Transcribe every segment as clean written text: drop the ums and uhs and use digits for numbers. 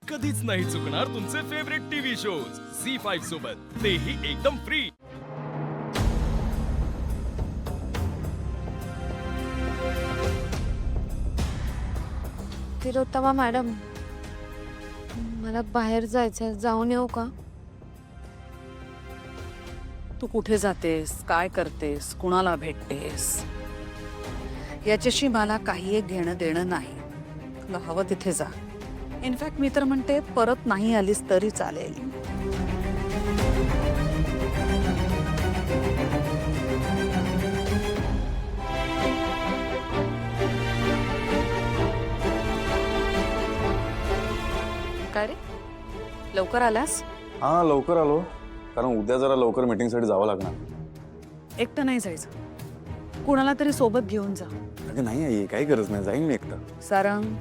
कधीच नाही चुकणार तुमचे फेवरेट टीव्ही शोज झी5 सोबत, तेही एकदम फ्री। तिलोत्तमा मॅडम, मला बाहेर जायचंय, जाऊन येऊ का? तू कुठे जातेस, काय करतेस, कुणाला भेटतेस याच्याशी मला काही एक घेणं देणं नाही। तुला हवं तिथे जा। इनफॅक्ट मी तर म्हणते परत नाही आलीस तरी चालेल। काय रे, लवकर आलास? हाँ लवकर आलो, कारण उद्या जरा लवकर मीटिंगसाठी जावं लागणार। एकटं नाही जायचं, कुणाला तरी सोबत घेऊन जा। अगं नाही आई, काही गरज नाही, जाईन मी एकटा। सारंग,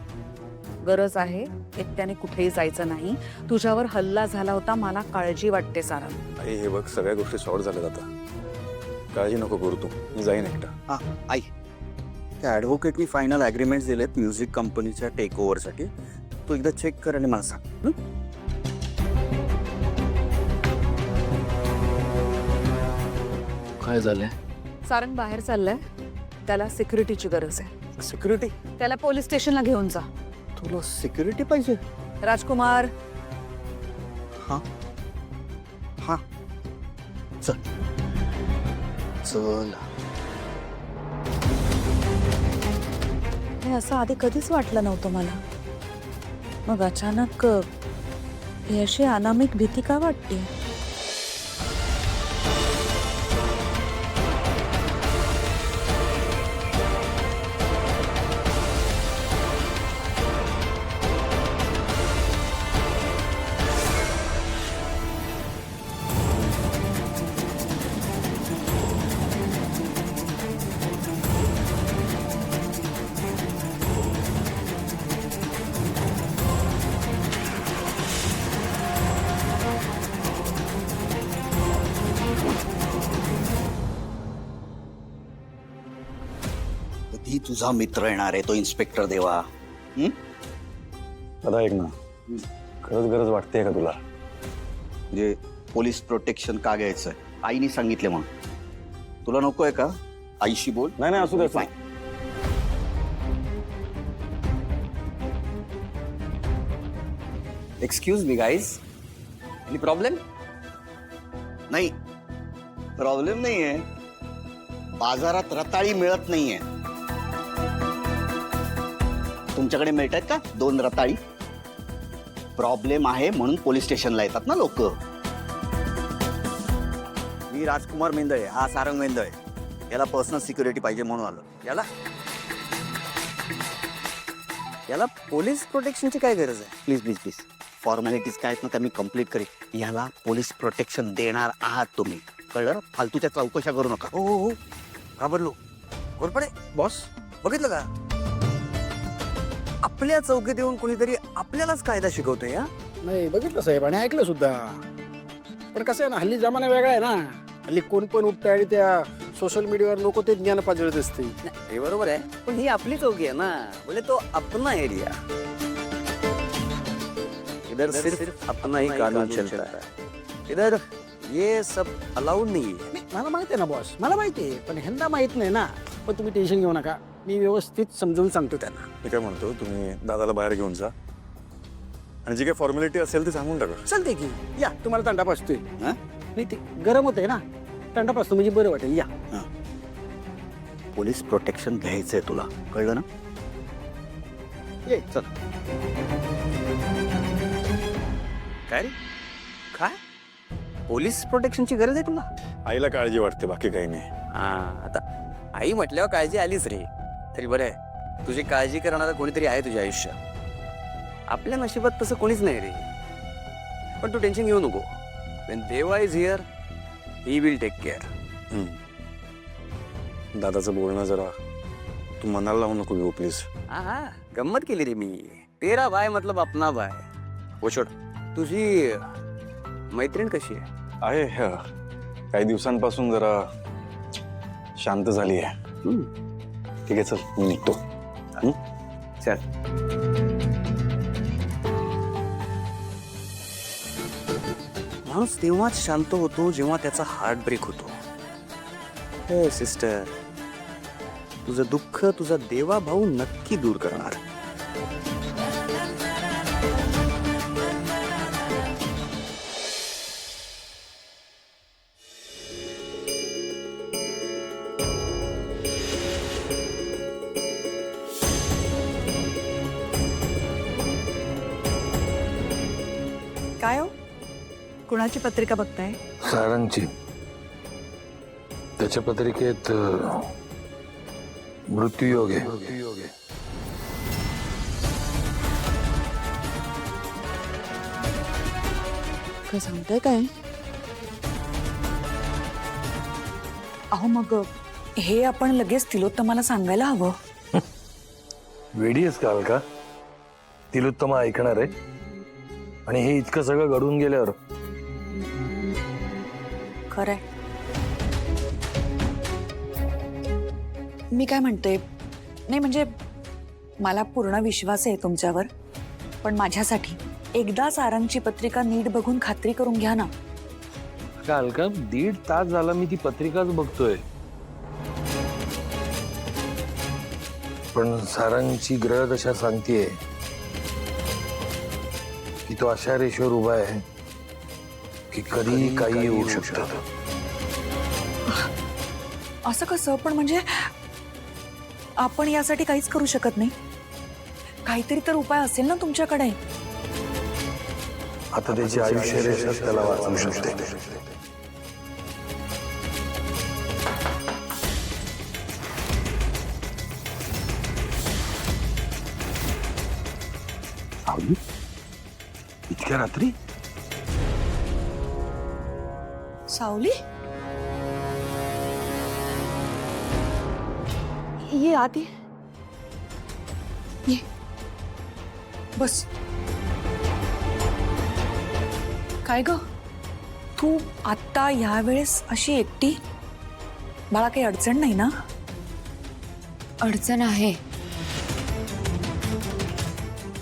गरज आहे, एकट्याने कुठेही जायचं नाही। तुझ्यावर हल्ला झाला होता, मला काळजी वाटते सारंग। आई हे बघ, सगळ्या गोष्टी सॉर्ट झाल्यात आता, काळजी नको करू तू, मी जाईन एकटा। हा आई, त्या ॲडव्होकेटनी फायनल ॲग्रीमेंट्स दिलेत म्युझिक कंपनीच्या टेक ओव्हरसाठी। तू एकदा चेक कर आणि मला सांग। काय झालंय? सारंग बाहेर चाललाय, त्याला सिक्युरिटीची गरज आहे। सिक्युरिटी? त्याला पोलीस स्टेशनला घेऊन जा। तुला सिक्युरिटी पाहिजे? राजकुमार, हा हा, चल चल। हे असं आधी कधीच वाटलं नव्हतं मला, मग अचानक ही अशी अनामिक भीती का वाटते? कधी तुझा मित्र येणार आहे तो इन्स्पेक्टर देवा? दादा ऐक ना, खरंच गरज वाटते का तुला? म्हणजे पोलीस प्रोटेक्शन का घ्यायचंय? आईने सांगितले म्हणून। तुला नकोय का? आईशी बोल। नाही नाही, असू दे fine. Excuse me guys, any problem? नाही, प्रॉब्लेम नाहीये, बाजारात रताळी मिळत नाहीये। तुमच्याकडे मिळत आहेत का 2 रताळी? प्रॉब्लेम आहे म्हणून पोलीस स्टेशनला येतात ना लोक। मी राजकुमार मेंदळे, हा सारंग मेंदळे, याला पर्सनल सिक्युरिटी पाहिजे म्हणून आलो। याला पोलीस प्रोटेक्शनची काय गरज आहे? प्लीज प्लीज प्लीज, फॉर्मॅलिटीज काय आहेत ना त्या मी कम्प्लीट करेन। याला पोलीस प्रोटेक्शन देणार आहात तुम्ही, कळलं? फालतूच्या चौकशा करू नका। हो हो हो, घाबरलो घोरपडे बॉस, बघितलं का? आपल्या चौकीत येऊन कोणीतरी आपल्यालाच कायदा शिकवतोय। या नाही बघितलं साहेब आणि ऐकलं सुद्धा, पण कसं आहे ना, हल्ली जमाना वेगळा आहे ना। हल्ली कोण पण उठतं आणि त्या सोशल मीडियावर लोक ते ज्ञान पाजळत असते। हे बरोबर आहे, पण ही आपली चौकी आहे ना, बोले तो अपना एरिया, इधर सिर्फ अपना ही कानून चलता है, इधर ये सब अलाउड नहीं है। मला माहिती आहे ना बॉस, मला माहिती आहे, पण ह्यांना माहित नाही ना। पण तुम्ही टेन्शन घेऊ नका, मी व्यवस्थित समजून सांगतो त्यांना। मी काय म्हणतो, तुम्ही दादाला बाहेर घेऊन जा आणि जी काही फॉर्मॅलिटी असेल ती सांगून टाका। चालते की, या तुम्हाला थंडा पाजतोय। हा? नाही ते गरम होतंय ना, थंडा पाजतो म्हणजे बरं वाटेल। या पोलीस प्रोटेक्शन घ्यायचंय तुला, कळलं ना? ये चल। काय रे, काय पोलीस प्रोटेक्शनची गरज आहे तुला? आईला काळजी वाटते, बाकी काही नाही। हा, आता आई म्हटल्यावर काळजी आलीच रे। तरी बरं आहे, तुझी काळजी करणारा कोणीतरी आहे तुझ्या आयुष्यात। आपल्या नशिबात तसं कोणीच नाही रे, पण तू टेन्शन घेऊ नको। When Deva is here, he will take care. दादाचं बोलणं जरा तू मनाला लावू नको घेऊ प्लीज। हा हा, गंमत केली रे मी। तेरा भाई मतलब अपना भाई। वो छोड़, तुझी मैत्रीण कशी आहे? आहे काही दिवसांपासून जरा शांत झाली आहे। ठीक आहे, चल मी निघतो। चल। माणूस तेव्हाच शांत होतो जेव्हा त्याचा हार्ट ब्रेक होतो. हे सिस्टर, तुझं दुःख तुझा देवा भाऊ नक्की दूर करणार. काय हो, कुणाची पत्रिका बघताय? सारंगची. त्याच्या पत्रिकेत मृत्यूयोग आहे. काय सांगताय काय? अहो मग हे आपण लगेच तिलोत्तमाला सांगायला हवं. वेडी आहेस काल का? तिलोत्तमा ऐकणार आहे? आणि हे इतकं सगळं घडून गेल्यावर खरंय. मी काय म्हणते, नाही म्हणजे मला पूर्ण विश्वास आहे तुमच्यावर, पण माझ्यासाठी एकदा सारंगची पत्रिका नीट बघून खात्री करून घ्या ना. काल का 1.5 तास झाला मी ती पत्रिकाच बघतोय. पण सारंगची ग्रहदशा सांगतेय की तो अशा रेषेवर उभा आहे की कधी काही होऊ शकतं. असं कसं? पण म्हणजे आपण यासाठी काहीच करू शकत नाही? काहीतरी तर उपाय असेल ना तुमच्याकडे? आता त्याची आयुष्य रेषाच त्याला वाचवू शकते. इतक्या रात्री? सावली, ये आधी ये, बस. काय ग, तू आत्ता ह्या वेळेस अशी एकटी? बाळा काही अडचण नाही ना? अडचण आहे.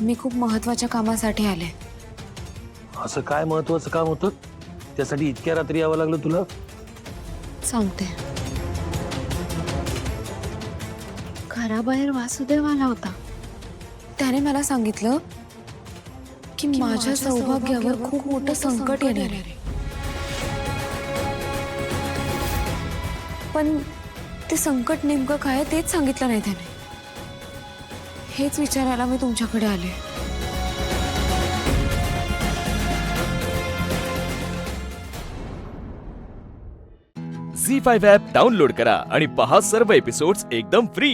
मी खूप महत्वाच्या कामासाठी आले. असं काय महत्वाचं काम होतं त्यासाठी इतक्या रात्री यावं लागलं तुला? सांगते. घराबाहेर वासुदेव आला होता. त्याने मला सांगितलं की माझ्या सौभाग्यावर खूप मोठं संकट येणार आहे. पण ते संकट नेमकं काय आहे तेच सांगितलं नाही त्याने. हेच विचारायला मी तुमच्याकडे आले. झी 5 ॲप डाउनलोड करा आणि पहा सर्व एपिसोड्स एकदम फ्री.